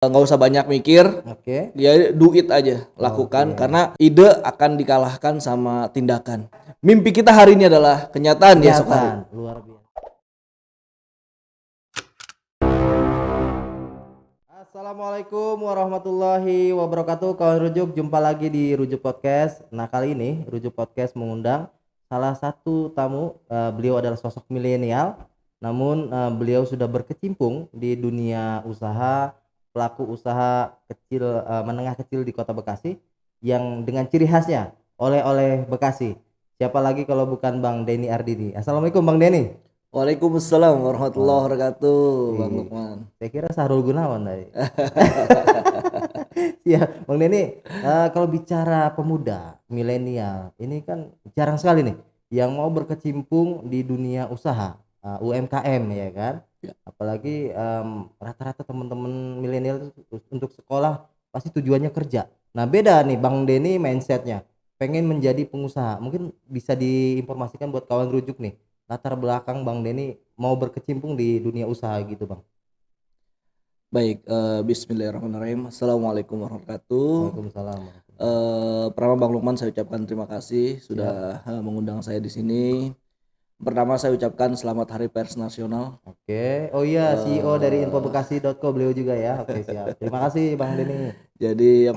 Nggak usah banyak mikir, Oke. ya do it aja, lakukan karena ide akan dikalahkan sama tindakan. Mimpi kita hari ini adalah kenyataan di esok hari. Kelihatan, luar biasa. Assalamualaikum warahmatullahi wabarakatuh. Kawan Rujuk, jumpa lagi di Rujuk Podcast. Nah, kali ini Rujuk Podcast mengundang salah satu tamu. Beliau adalah sosok milenial, namun beliau sudah berkecimpung di dunia usaha, pelaku usaha kecil, menengah kecil di Kota Bekasi, yang dengan ciri khasnya oleh-oleh Bekasi. Siapa lagi kalau bukan Bang Denny Ardini. Assalamualaikum Bang Denny. Waalaikumsalam warahmatullahi wabarakatuh, Bang Wih, Lukman. saya kira Sahrul Gunawan tadi. Ya, Bang Denny, kalau bicara pemuda milenial, ini kan jarang sekali nih yang mau berkecimpung di dunia usaha, UMKM ya kan. Ya. Apalagi rata-rata teman-teman milenial untuk sekolah pasti tujuannya kerja. Nah, beda nih Bang Denny mindsetnya, pengen menjadi pengusaha. Mungkin bisa diinformasikan buat kawan Rujuk nih, latar belakang Bang Denny mau berkecimpung di dunia usaha gitu Bang. Baik, bismillahirrahmanirrahim. Assalamualaikum warahmatullahi wabarakatuh. Waalaikumsalam. Pertama Bang Lukman, saya ucapkan terima kasih sudah mengundang saya di sini. Pertama saya ucapkan selamat Hari Pers Nasional. Oke. Oh iya, CEO dari infobekasi.co beliau juga ya. Oke, siap. Terima kasih Bang Denny. Jadi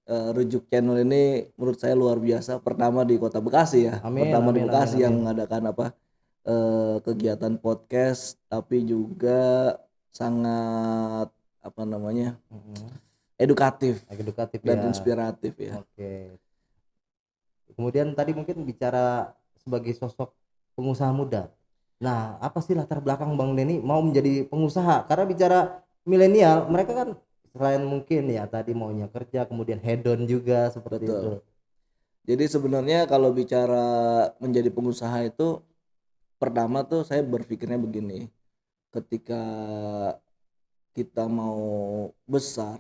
Rujuk Channel ini menurut saya luar biasa. Pertama di Kota Bekasi ya. Amin, Pertama di amin, Bekasi amin, yang amin. mengadakan kegiatan podcast, tapi juga sangat edukatif Edukatif dan ya. inspiratif ya. Oke. Kemudian tadi mungkin bicara sebagai sosok pengusaha muda. Nah, apa sih latar belakang Bang Denny mau menjadi pengusaha? Karena bicara milenial, mereka kan selain mungkin ya tadi maunya kerja, kemudian hedon juga seperti itu. Betul. Jadi sebenarnya kalau bicara menjadi pengusaha itu, pertama tuh saya berpikirnya begini, ketika kita mau besar,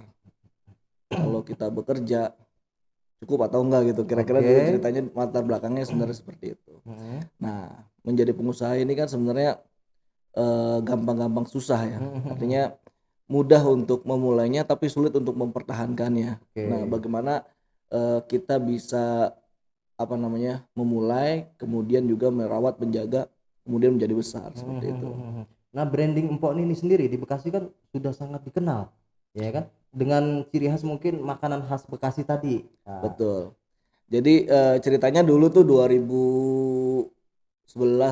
kalau kita bekerja cukup atau enggak gitu, kira-kira dulu Oke. ceritanya latar belakangnya sebenarnya seperti itu. Mm-mm. Nah, menjadi pengusaha ini kan sebenarnya gampang-gampang susah ya, artinya mudah untuk memulainya tapi sulit untuk mempertahankannya. Oke. Nah, bagaimana kita bisa memulai, kemudian juga merawat, menjaga, kemudian menjadi besar seperti itu. Nah, branding Empok ini sendiri di Bekasi kan sudah sangat dikenal, ya kan? Dengan ciri khas mungkin makanan khas Bekasi tadi. Nah, Betul. Jadi ceritanya dulu tuh 2011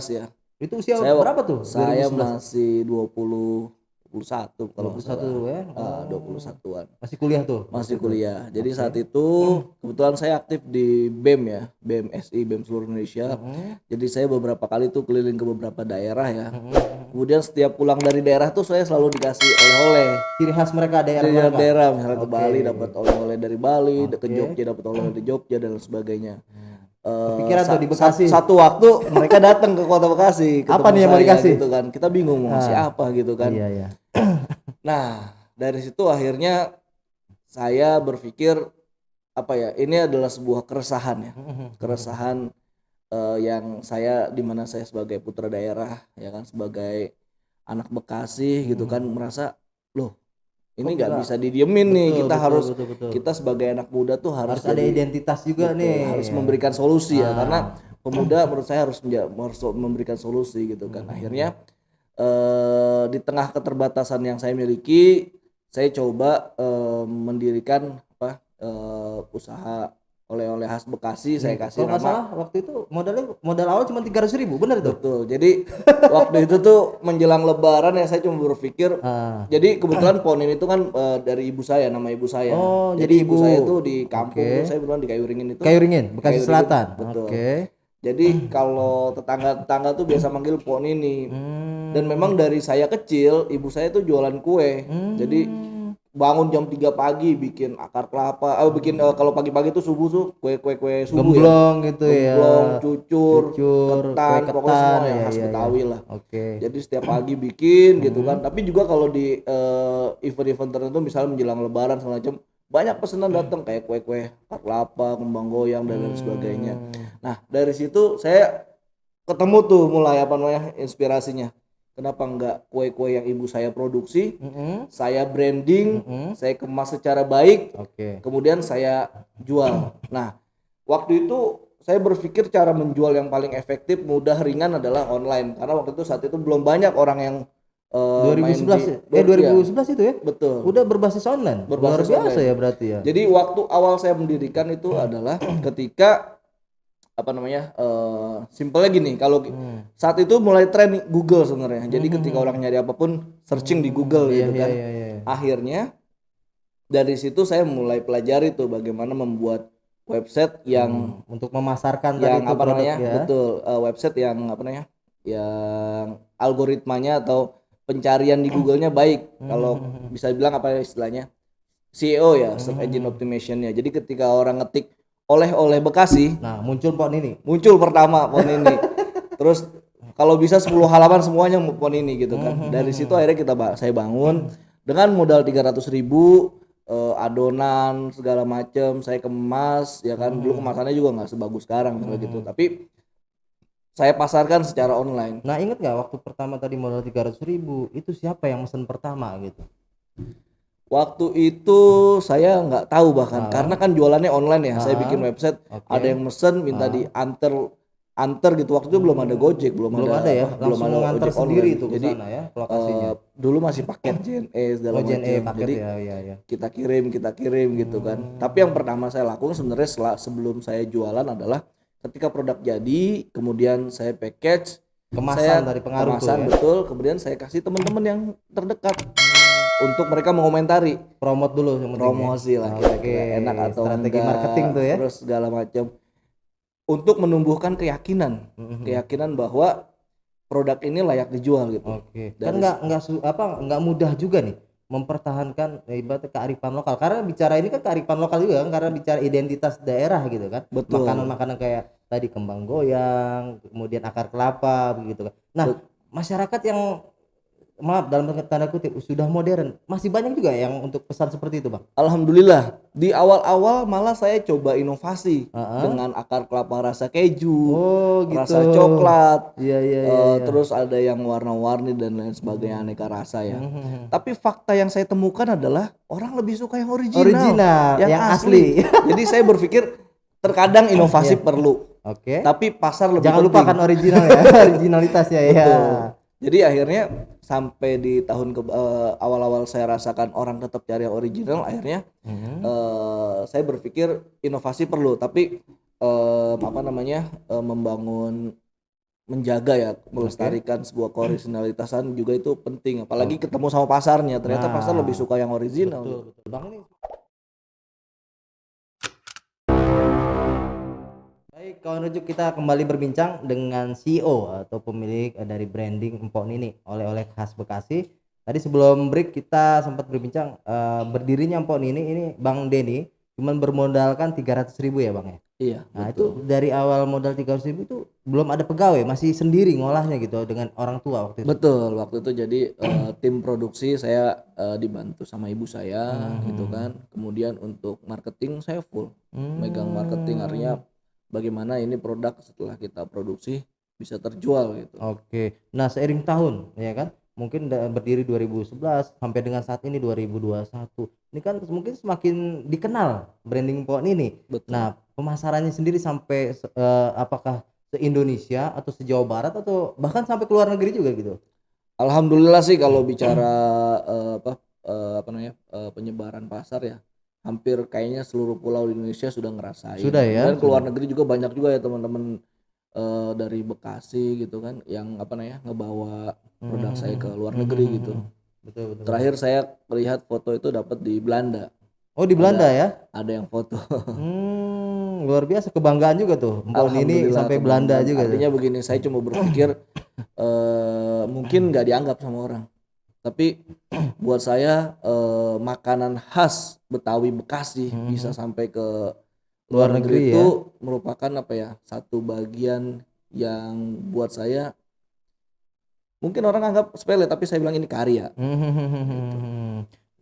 ya. itu usia Saya berapa tuh? saya 2011. masih 21 kalau nggak 21 salah. ya. Oh. 21-an. Masih kuliah tuh waktu Masih itu. kuliah. Jadi Oke. saat itu kebetulan saya aktif di BEM ya, BEM SI, BEM seluruh Indonesia. Jadi saya beberapa kali tuh keliling ke beberapa daerah ya. Kemudian setiap pulang dari daerah tuh saya selalu dikasih oleh-oleh. Ciri khas mereka daerah Dari mereka. daerah misalnya ke Oke. Bali dapat oleh-oleh dari Bali, ke Oke. Jogja dapat oleh-oleh dari Jogja dan sebagainya. Kepikiran tuh di Bekasi. Satu waktu mereka datang ke Kota Bekasi ketemu Apa nih yang mau saya dikasih? gitu kan. Kita bingung mau ngasih apa gitu kan. Iya, iya. Nah, dari situ akhirnya saya berpikir ini adalah sebuah keresahan ya. Keresahan yang dimana saya sebagai putra daerah ya kan, sebagai anak Bekasi gitu kan, merasa loh ini nggak bisa didiemin nih, kita harus kita sebagai anak muda tuh harus ada jadi identitas juga betul, nih. harus memberikan solusi ya, karena pemuda menurut saya harus memberikan solusi gitu kan. Akhirnya di tengah keterbatasan yang saya miliki, saya coba mendirikan usaha oleh-oleh khas Bekasi. Saya kasih Kalau nggak salah nama. waktu itu modal awal cuma 300.000, benar itu? Betul. Jadi waktu itu tuh menjelang Lebaran ya, saya cuma berpikir. Jadi kebetulan pohon ini tuh kan dari ibu saya, nama ibu saya. Oh, Jadi jadi ibu ibu. saya tuh di kampung Oke. tuh, saya bilang di Kayu Ringin itu. Kayu Ringin, Bekasi Kayu Ringin, Selatan. betul. Oke. Jadi kalau tetangga-tetangga tuh biasa manggil pohon ini. Dan memang dari saya kecil, ibu saya tuh jualan kue. Jadi bangun jam 3 pagi bikin akar kelapa, kalau pagi-pagi tuh subuh tuh kue subuh Gemblong ya. gitu Gemblong, ya. cucur, ketan, kue pokoknya semua ketan, yang khas Betawi lah. Oke. Jadi setiap pagi bikin gitu kan. Tapi juga kalau di event-event tertentu misalnya menjelang Lebaran segala macam, banyak pesanan datang kayak kue-kue akar kelapa, kembang goyang dan lain sebagainya. Nah, dari situ saya ketemu tuh mulai inspirasinya. kenapa enggak kue-kue yang ibu saya produksi, Mm-mm. saya branding, Mm-mm. saya kemas secara baik, Oke. kemudian saya jual. Nah, waktu itu saya berpikir cara menjual yang paling efektif, mudah, ringan adalah online, karena waktu itu saat itu belum banyak orang yang main 2011 di ya, 2011 itu ya? betul, Udah berbasis online. Luar berbasis biasa online. ya berarti ya. Jadi waktu awal saya mendirikan itu adalah ketika apa namanya, simpelnya gini, kalau saat itu mulai tren Google sebenarnya. Jadi ketika orang nyari apapun searching di Google Iya gitu iya kan. iya iya. Akhirnya dari situ saya mulai pelajari tuh bagaimana membuat website Untuk memasarkan tadi yang itu apa produk namanya, ya. betul, website yang apa namanya, yang algoritmanya atau pencarian di Google-nya baik. Kalau bisa bilang apa ya istilahnya, SEO ya, search engine optimization-nya. Jadi ketika orang ngetik oleh-oleh Bekasi, Nah, muncul pot ini. muncul pertama pohon ini. Terus kalau bisa 10 halaman semuanya pohon ini gitu kan. Dari situ akhirnya saya bangun dengan modal 300.000, adonan segala macam saya kemas ya kan. Dulu kemasannya juga nggak sebagus sekarang gitu, tapi saya pasarkan secara online. Nah, inget nggak waktu pertama tadi modal 300.000 itu siapa yang mesen pertama gitu? Waktu itu saya nggak tahu bahkan, karena kan jualannya online ya. Saya bikin website, Oke. ada yang mesen minta anter gitu. Waktu itu belum ada Gojek, belum ada ya, belum langsung ada mengantar ojek sendiri online. itu ke Jadi sana ya, ke lokasinya. dulu masih paket JNE segala Jen macam. paket Jadi ya, ya, ya. kita kirim gitu kan. Tapi yang pertama saya lakukan sebenarnya sebelum saya jualan adalah ketika produk jadi, kemudian saya package, Kemasan dari pengaruh tuh kemasan ya. betul, kemudian saya kasih teman-teman yang terdekat untuk mereka mengomentari, Promote dulu yang penting ya. promosi lah kira-kira enak atau Strategi enggak, marketing tuh ya. terus segala macam untuk menumbuhkan keyakinan bahwa produk ini layak dijual gitu. Oke. Kan nggak mudah juga nih mempertahankan ibaratnya kearifan lokal. Karena bicara ini kan kearifan lokal juga kan, karena bicara identitas daerah gitu kan. Betul. Makanan-makanan kayak tadi kembang goyang, kemudian akar kelapa begitu kan. Nah, masyarakat yang maaf dalam tanda kutip sudah modern, masih banyak juga yang untuk pesan seperti itu, Bang. Alhamdulillah di awal-awal malah saya coba inovasi dengan akar kelapa rasa keju, Oh, gitu. rasa coklat, Iya, iya, iya. terus ada yang warna-warni dan lain sebagainya, aneka rasa ya. Tapi fakta yang saya temukan adalah orang lebih suka yang original, yang asli. Jadi saya berpikir terkadang inovasi perlu, Oke. tapi pasar lebih Jangan penting. lupakan original ya, originalitasnya ya. Betul. Jadi akhirnya sampai di tahun awal-awal saya rasakan orang tetap cari yang original, akhirnya saya berpikir inovasi perlu, tapi apa namanya, membangun, menjaga ya, melestarikan sebuah keoriginalitasan juga itu penting, apalagi ketemu sama pasarnya, ternyata pasar lebih suka yang original. Betul, betul. Bang ini. Baik, kawan rujuk, kita kembali berbincang dengan CEO atau pemilik dari branding Empok Nini, oleh-oleh khas Bekasi. Tadi sebelum break kita sempat berbincang berdirinya Empok Nini ini Bang Denny cuman bermodalkan 300.000 ya, Bang ya. Iya. Nah, betul. itu dari awal modal 300.000 itu belum ada pegawai, masih sendiri ngolahnya gitu dengan orang tua waktu itu. Betul, waktu itu jadi tim produksi saya dibantu sama ibu saya gitu kan. Kemudian untuk marketing saya full megang marketing, artinya bagaimana ini produk setelah kita produksi bisa terjual gitu. Oke. Nah, seiring tahun ya kan, mungkin berdiri 2011 sampai dengan saat ini 2021. Ini kan mungkin semakin dikenal branding Empok Nini. Betul. Nah, pemasarannya sendiri sampai apakah se-Indonesia atau se-Jawa Barat atau bahkan sampai ke luar negeri juga gitu? Alhamdulillah sih kalau bicara apa namanya, penyebaran pasar ya, hampir kayaknya seluruh pulau di Indonesia sudah ngerasain. Sudah ya, Dan ke luar negeri juga banyak juga ya teman-teman dari Bekasi gitu kan, yang apa namanya, ngebawa produk saya ke luar negeri gitu. Betul. Terakhir saya melihat foto itu dapat di Belanda. Oh, di Belanda ya? Ada yang foto. Luar biasa, kebanggaan juga tuh Empok Nini sampai Belanda juga. Artinya begini, saya cuma berpikir mungkin nggak dianggap sama orang, tapi buat saya makanan khas Betawi Bekasi bisa sampai ke luar negeri itu merupakan apa ya, satu bagian yang buat saya mungkin orang anggap sepele, tapi saya bilang ini karya.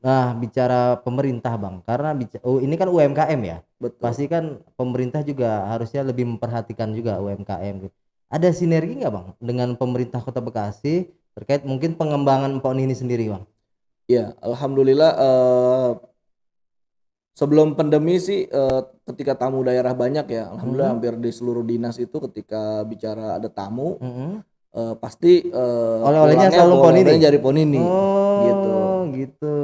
Nah, bicara pemerintah, Bang, karena ini kan UMKM ya. Betul. Pasti kan pemerintah juga harusnya lebih memperhatikan juga UMKM gitu. Ada sinergi nggak, Bang, dengan pemerintah Kota Bekasi terkait mungkin pengembangan Empok Nini sendiri Bang. Ya, alhamdulillah sebelum pandemi sih ketika tamu daerah banyak ya, alhamdulillah hampir di seluruh dinas itu ketika bicara ada tamu pasti Oleh-olehnya pulangnya selalu bawa Empok Nini. oleh-olehnya dari Ponini gitu. Oh, gitu.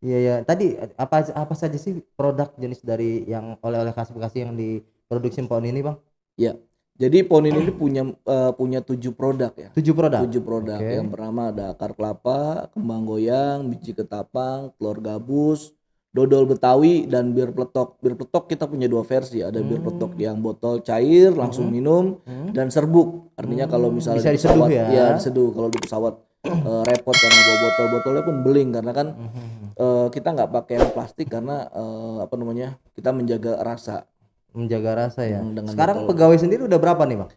Iya ya. Tadi apa saja sih produk jenis dari yang oleh-oleh khas Bekasi yang diproduksi Empok Nini, Bang? Ya. Jadi Ponini ini punya 7 produk ya. 7 produk. 7 produk. Oke. Yang pertama ada akar kelapa, kembang goyang, biji ketapang, telur gabus, dodol Betawi dan bir peletok. Bir peletok kita punya 2 versi, ada bir peletok yang botol cair langsung minum dan serbuk. Artinya kalau misalnya Bisa di diseduh pesawat ya? diseduh. Kalau di pesawat repot karena bawa botol-botolnya pun beling karena kan kita nggak pakai yang plastik karena apa namanya? Kita menjaga rasa Menjaga rasa ya. dengan Sekarang botol. pegawai sendiri udah berapa nih, Bang?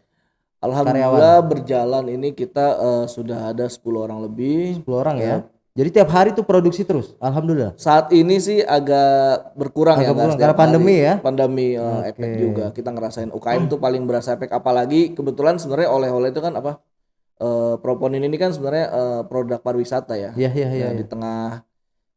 Alhamdulillah berjalan ini kita sudah ada 10 orang lebih. 10 orang ya. Jadi tiap hari tuh produksi terus. Alhamdulillah. Saat ini sih agak berkurang ya, Agak berkurang nggak karena setiap pandemi hari. ya? Pandemi efek juga. Kita ngerasain UKM tuh paling berasa efek, apalagi kebetulan sebenarnya oleh-oleh itu kan apa? Proponin ini kan sebenarnya produk pariwisata ya. Iya, iya, iya. Di tengah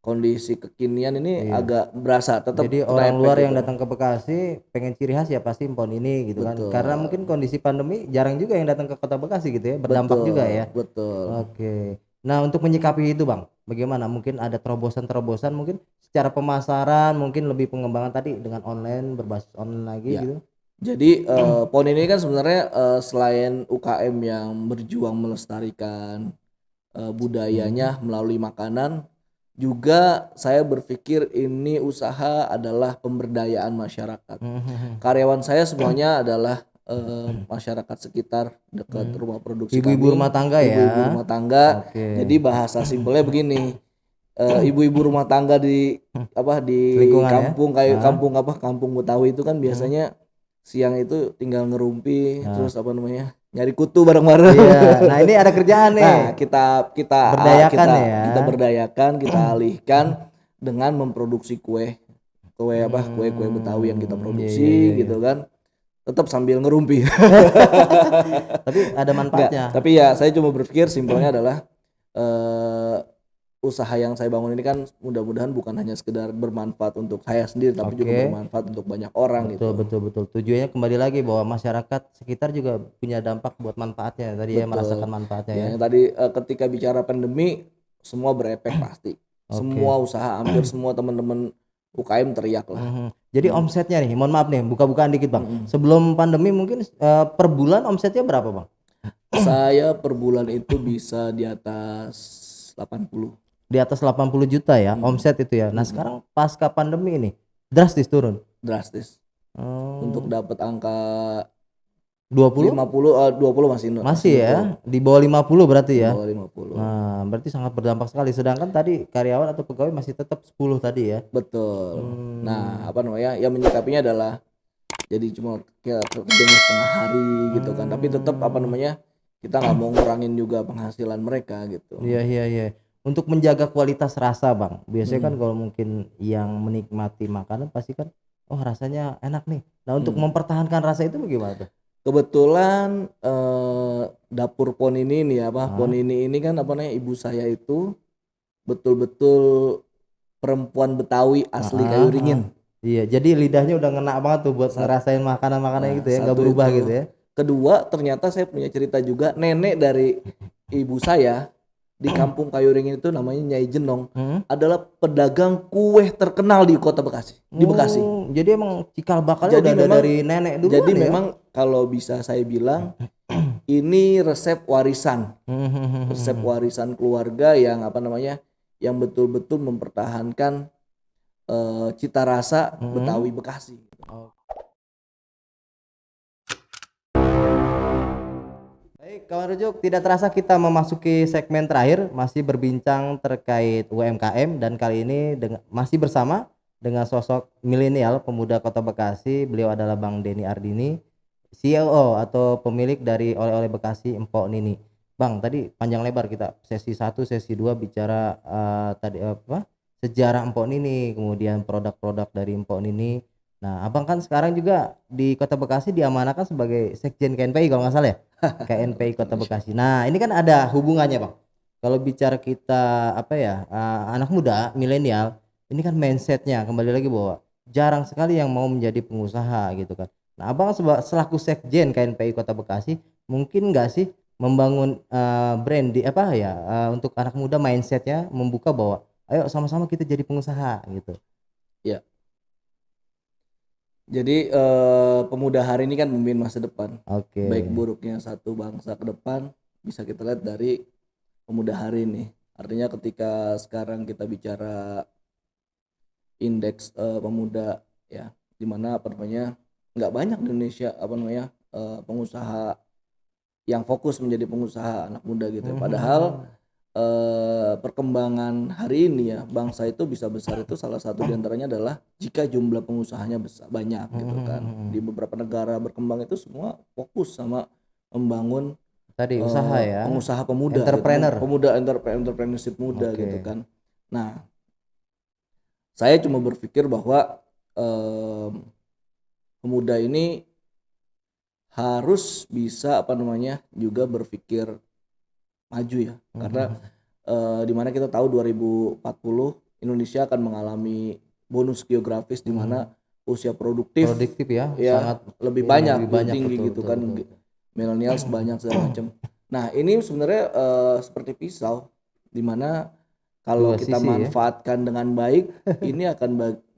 kondisi kekinian ini Iya. agak berasa tetap Jadi kena orang efek luar yang gitu. datang ke Bekasi pengen ciri khas ya pasti Empok Nini gitu kan. Betul. Karena mungkin kondisi pandemi jarang juga yang datang ke kota Bekasi gitu ya. Berdampak juga ya. Betul. Oke. Nah, untuk menyikapi itu, Bang, bagaimana? Mungkin ada terobosan-terobosan mungkin secara pemasaran, mungkin lebih pengembangan tadi dengan online, berbasis online lagi Ya. gitu. Jadi PON ini kan sebenarnya selain UKM yang berjuang melestarikan budayanya melalui makanan, juga saya berpikir ini usaha adalah pemberdayaan masyarakat. Karyawan saya semuanya adalah masyarakat sekitar dekat rumah produksi Ibu-ibu kami, rumah tangga ya. ibu-ibu rumah tangga. Oke. Jadi bahasa simpelnya begini, ibu-ibu rumah tangga di Lingkungan ya? kampung kayak kampung Betawi itu kan biasanya siang itu tinggal ngerumpi terus apa namanya nyari kutu bareng-bareng. Iya. Nah, ini ada kerjaan nih. Nah, kita Berdayakan ya. kita berdayakan, kita alihkan dengan memproduksi kue Betawi yang kita produksi gitu kan. Tetap sambil ngerumpi. Tapi ada manfaatnya. Tapi ya saya cuma berpikir simpelnya adalah usaha yang saya bangun ini kan mudah-mudahan bukan hanya sekedar bermanfaat untuk saya sendiri tapi juga bermanfaat untuk banyak orang gitu. Betul. Tujuannya kembali lagi bahwa masyarakat sekitar juga punya dampak buat manfaatnya. Tadi ya merasakan manfaatnya ya. Yang tadi ketika bicara pandemi semua berefek pasti. Semua usaha hampir semua teman-teman UKM teriak lah. Jadi omsetnya nih, mohon maaf nih, buka-bukaan dikit, Bang. Sebelum pandemi mungkin per bulan omsetnya berapa, Bang? Saya per bulan itu bisa di atas 80. Di atas 80 juta ya omset itu ya. Nah, sekarang pasca pandemi ini drastis turun. Drastis. Untuk dapat angka 20 20 masih ya, di bawah 50 berarti ya. Di bawah 50. Nah, berarti sangat berdampak sekali. Sedangkan tadi karyawan atau pegawai masih tetap 10 tadi ya. Betul. Nah, apa namanya? Ya menyikapinya adalah jadi cuma kerjanya setengah hari gitu kan. Tapi tetap apa namanya? Kita nggak mau ngurangin juga penghasilan mereka gitu. Iya. Untuk menjaga kualitas rasa, Bang. Biasanya kan kalau mungkin yang menikmati makanan pasti kan oh rasanya enak nih. Nah, untuk mempertahankan rasa itu bagaimana tuh? Kebetulan dapur PON ini nih PON ini kan apa namanya ibu saya itu betul-betul perempuan Betawi asli Kayu Ringin. Iya, jadi lidahnya udah ngena banget tuh buat ngerasain makanan-makanan gitu ya, nggak berubah itu. gitu ya. Kedua, ternyata saya punya cerita juga, nenek dari ibu saya di kampung Kayu Ringin itu namanya Nyai Jenong adalah pedagang kue terkenal di kota Bekasi, di Bekasi. Jadi emang cikal bakalnya udah ada dari nenek dulu. Jadi memang kalau bisa saya bilang ini resep warisan. Resep warisan keluarga yang apa namanya? Yang betul-betul mempertahankan cita rasa Betawi Bekasi. Baik, kawan rujuk, tidak terasa kita memasuki segmen terakhir, masih berbincang terkait UMKM dan kali ini masih bersama dengan sosok milenial pemuda Kota Bekasi. Beliau adalah Bang Denny Ardini, CEO atau pemilik dari oleh-oleh Bekasi Empok Nini. Bang, tadi panjang lebar kita sesi 1, sesi 2 bicara tadi sejarah Empok Nini, kemudian produk-produk dari Empok Nini. Nah, Abang kan sekarang juga di Kota Bekasi diamanahkan sebagai Sekjen KNPI kalau nggak salah ya. KNPI Kota Bekasi. Nah, ini kan ada hubungannya, Bang. Kalau bicara kita apa ya, anak muda, milenial, ini kan mindsetnya kembali lagi bahwa jarang sekali yang mau menjadi pengusaha gitu kan. Nah, Abang selaku Sekjen KNPI Kota Bekasi, mungkin nggak sih membangun brand di apa ya, untuk anak muda mindsetnya membuka bahwa ayo sama-sama kita jadi pengusaha gitu. Ya. Jadi pemuda hari ini kan memimpin masa depan. Oke. Baik buruknya satu bangsa ke depan bisa kita lihat dari pemuda hari ini. Artinya ketika sekarang kita bicara indeks pemuda ya, dimana apa namanya nggak banyak di Indonesia apa namanya pengusaha yang fokus menjadi pengusaha anak muda gitu. Padahal perkembangan hari ini ya bangsa itu bisa besar itu salah satu diantaranya adalah jika jumlah pengusahanya banyak gitu kan. Di beberapa negara berkembang itu semua fokus sama membangun Tadi usaha ya, pengusaha pemuda entrepreneur. gitu. Pemuda entrepreneurship muda Oke. gitu kan. Nah, saya cuma berpikir bahwa pemuda ini harus bisa apa namanya juga berpikir maju ya, karena dimana kita tahu 2040 Indonesia akan mengalami bonus geografis di mana usia produktif ya, ya sangat lebih ya, banyak, lebih banyak, tinggi betul, gitu betul, kan, betul. millennials banyak segala macam. Nah ini sebenarnya seperti pisau di mana kalau Dua kita sisi ya. manfaatkan dengan baik ini akan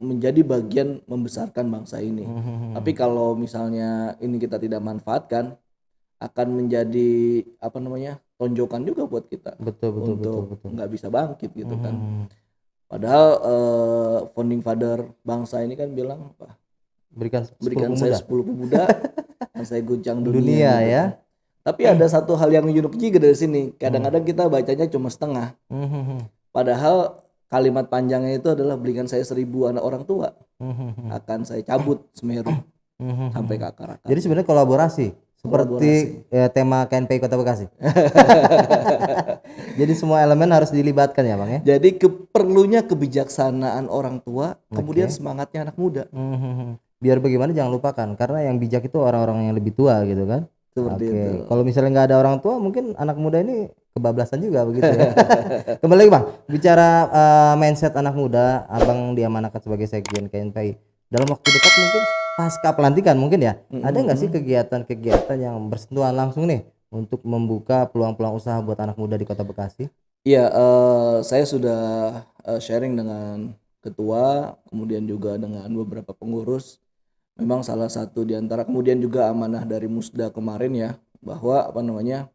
menjadi bagian membesarkan bangsa ini. Tapi kalau misalnya ini kita tidak manfaatkan akan menjadi apa namanya tonjokan juga buat kita Betul, untuk betul. nggak bisa bangkit gitu kan. Padahal founding father bangsa ini kan bilang apa? Berikan 10 Berikan pemuda. saya 10 pemuda dan saya guncang dunia, Dunia gitu ya. kan. Tapi ada satu hal yang unik juga dari sini. Kadang-kadang kita bacanya cuma setengah. Padahal kalimat panjangnya itu adalah berikan saya 1000 anak orang tua. Akan saya cabut Semeru sampai ke akar-akar. Jadi sebenarnya kolaborasi seperti tema KNPI Kota Bekasi. Jadi semua elemen harus dilibatkan ya, Bang ya. Jadi perlunya kebijaksanaan orang tua, kemudian semangatnya anak muda. Biar bagaimana jangan lupakan karena yang bijak itu orang-orang yang lebih tua gitu kan. Seperti itu. Kalau misalnya nggak ada orang tua, mungkin anak muda ini kebablasan juga begitu ya. Kembali lagi, Bang, bicara mindset anak muda, Abang diamanahkan sebagai Sekjen KNPI. Dalam waktu dekat mungkin pasca pelantikan mungkin ya, ada nggak sih kegiatan-kegiatan yang bersentuhan langsung nih untuk membuka peluang-peluang usaha buat anak muda di Kota Bekasi? Iya, saya sudah sharing dengan ketua, kemudian juga dengan beberapa pengurus. Memang salah satu di antara, kemudian juga amanah dari Musda kemarin ya, bahwa apa namanya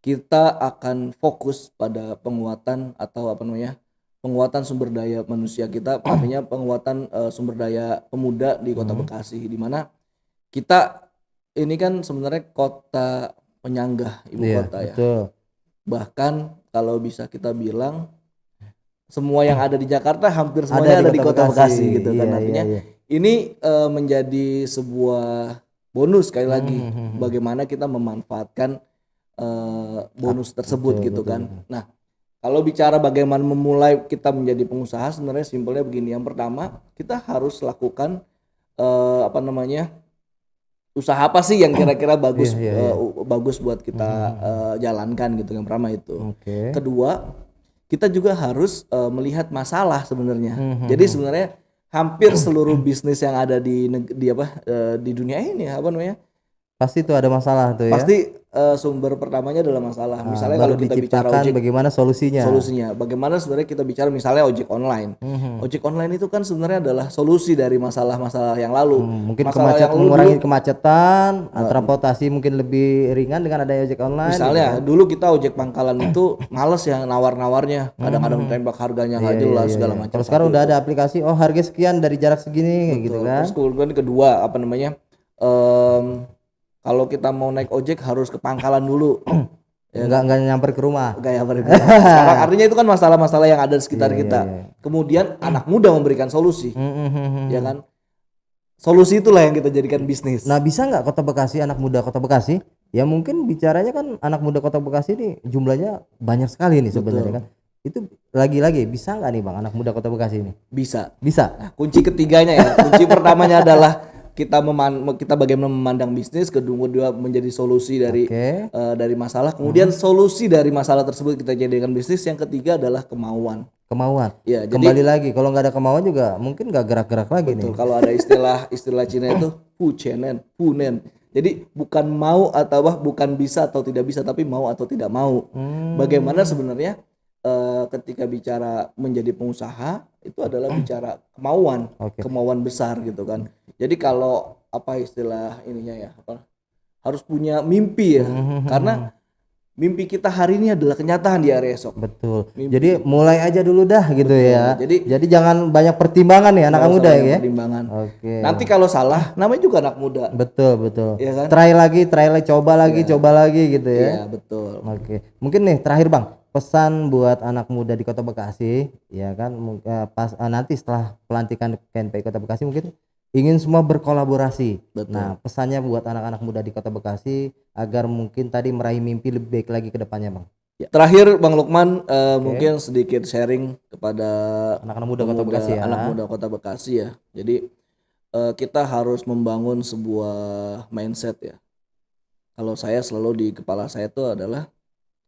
kita akan fokus pada penguatan atau apa namanya penguatan sumber daya manusia kita, artinya penguatan sumber daya pemuda di Kota Bekasi, di mana kita ini kan sebenarnya kota penyanggah ibu kota ya. Betul. Bahkan kalau bisa kita bilang semua yang ada di Jakarta hampir semuanya ada di Kota Bekasi gitu kan. Artinya ini menjadi sebuah bonus sekali lagi bagaimana kita memanfaatkan bonus tersebut gitu kan. Nah, kalau bicara bagaimana memulai kita menjadi pengusaha, sebenarnya simpelnya begini. Yang pertama, kita harus lakukan apa namanya usaha apa sih yang kira-kira bagus bagus buat kita jalankan gitu. Yang pertama itu. Kedua, kita juga harus melihat masalah sebenarnya. Jadi sebenarnya hampir seluruh bisnis yang ada di di dunia ini apa namanya pasti itu ada masalah tuh ya. Pasti sumber pertamanya adalah masalah. Misalnya kalau kita bicara ojek, bagaimana solusinya? Bagaimana sebenarnya kita bicara misalnya ojek online. Ojek online itu kan sebenarnya adalah solusi dari masalah-masalah yang lalu. Mungkin mengurangi kemacetan, transportasi mungkin lebih ringan dengan adanya ojek online. Misalnya gitu. Dulu kita ojek pangkalan itu males ya nawar-nawarnya. Kadang-kadang tembak harganya nggak jelas segala macam. Kalau sekarang udah ada aplikasi, harga sekian dari jarak segini gitu kan. Terus kemudian kedua apa namanya? Kalau kita mau naik ojek harus ke pangkalan dulu. Ya, nggak nyamper ke rumah. Sekarang artinya itu kan masalah-masalah yang ada di sekitar kita. Kemudian anak muda memberikan solusi. Ya kan? Solusi itulah yang kita jadikan bisnis. Nah, bisa nggak Kota Bekasi, anak muda Kota Bekasi? Ya mungkin bicaranya kan anak muda Kota Bekasi ini jumlahnya banyak sekali nih sebenarnya kan. Itu lagi-lagi bisa nggak nih Bang anak muda Kota Bekasi ini? Bisa. Bisa. Nah, kunci ketiganya ya. Kunci pertamanya adalah kita bagaimana memandang bisnis, kedua menjadi solusi Oke. dari masalah, kemudian solusi dari masalah tersebut kita jadikan bisnis. Yang ketiga adalah kemauan. Kemauan. Ya, Kembali jadi lagi kalau nggak ada kemauan juga mungkin nggak gerak-gerak lagi betul. nih. Kalau ada istilah Cina itu punen. Jadi bukan mau atau bukan bisa atau tidak bisa, tapi mau atau tidak mau. Bagaimana sebenarnya ketika bicara menjadi pengusaha itu adalah bicara kemauan, Oke. kemauan besar gitu kan. Jadi kalau apa istilah ininya ya, harus punya mimpi ya, karena mimpi kita hari ini adalah kenyataan di hari esok. Betul. Mimpi. Jadi mulai aja dulu dah gitu ya. Jadi jangan banyak pertimbangan ya anak nggak usah muda banyak ya. pertimbangan. Oke. Nanti kalau salah, namanya juga anak muda. Betul. Iya kan? Try lagi, coba lagi gitu ya. Iya betul. Oke. Mungkin nih terakhir Bang, pesan buat anak muda di Kota Bekasi, ya kan nanti setelah pelantikan KNPI Kota Bekasi mungkin ingin semua berkolaborasi. Betul. Nah, pesannya buat anak-anak muda di Kota Bekasi agar mungkin tadi meraih mimpi lebih baik lagi ke depannya, Bang. Ya, terakhir Bang Lukman mungkin sedikit sharing kepada Anak-anak muda Kota Bekasi ya. anak muda Kota Bekasi ya. Jadi kita harus membangun sebuah mindset ya. Kalau saya selalu di kepala saya itu adalah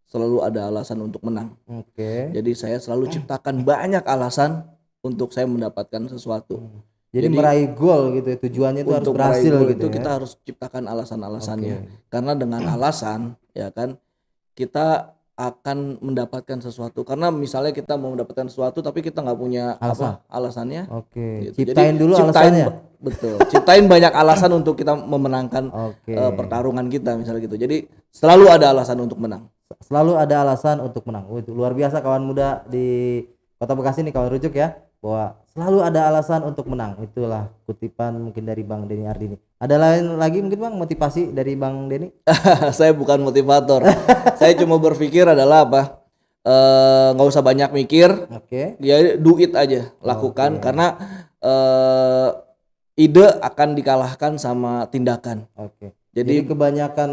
selalu ada alasan untuk menang. Oke. Jadi saya selalu ciptakan banyak alasan untuk saya mendapatkan sesuatu. Jadi meraih goal gitu ya, tujuannya itu harus Untuk berhasil meraih goal gitu itu ya. kita harus ciptakan alasan-alasannya. Oke. Karena dengan alasan ya kan kita akan mendapatkan sesuatu. Karena misalnya kita mau mendapatkan sesuatu tapi kita nggak punya alasannya. Oke. Gitu. Ciptain Jadi, dulu alasannya. Betul. Ciptain banyak alasan untuk kita memenangkan Oke. pertarungan kita misalnya gitu. Jadi selalu ada alasan untuk menang. Selalu ada alasan untuk menang. Itu luar biasa kawan muda di Kota Bekasi nih kawan rujuk ya, bahwa selalu ada alasan untuk menang. Itulah kutipan mungkin dari Bang Denny Ardini. Ada lain lagi mungkin Bang motivasi dari Bang Denny? Saya bukan motivator. Saya cuma berpikir adalah apa? Nggak usah banyak mikir. Oke. Ya do it aja, lakukan karena ide akan dikalahkan sama tindakan. Oke. Jadi Jadi kebanyakan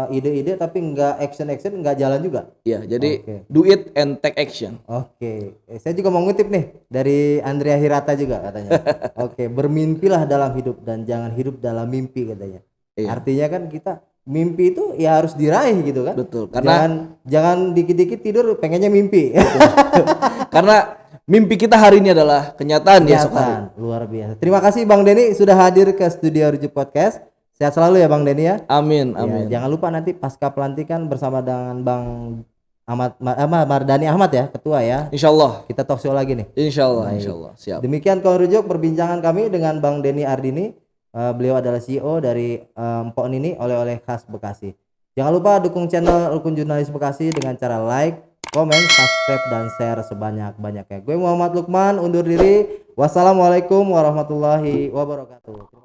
ide-ide tapi nggak action nggak jalan juga. ya, jadi Oke. do it and take action. Oke, saya juga mau ngutip nih dari Andrea Hirata juga katanya. Oke, bermimpilah dalam hidup dan jangan hidup dalam mimpi katanya. Iya. Artinya kan kita mimpi itu ya harus diraih gitu kan. Betul, karena Jangan dikit-dikit tidur pengennya mimpi. karena mimpi kita hari ini adalah kenyataan di esok hari. Kenyataan, luar biasa. Terima kasih Bang Denny sudah hadir ke studio Rujuk Podcast. Sehat selalu ya Bang Denny ya. Amin, Ya, amin. jangan lupa nanti pasca pelantikan bersama dengan Bang Mardhani Ahmad ya, ketua ya. Insyaallah, Kita talk show lagi nih. insyaallah, Baik. insyaallah. Siap. Demikian kawan rujuk perbincangan kami dengan Bang Denny Ardini. Beliau adalah CEO dari Mpok Nini oleh-oleh khas Bekasi. Jangan lupa dukung channel Rukun Jurnalis Bekasi dengan cara like, komen, subscribe, dan share sebanyak-banyaknya. Gue Muhammad Lukman undur diri. Wassalamualaikum warahmatullahi wabarakatuh.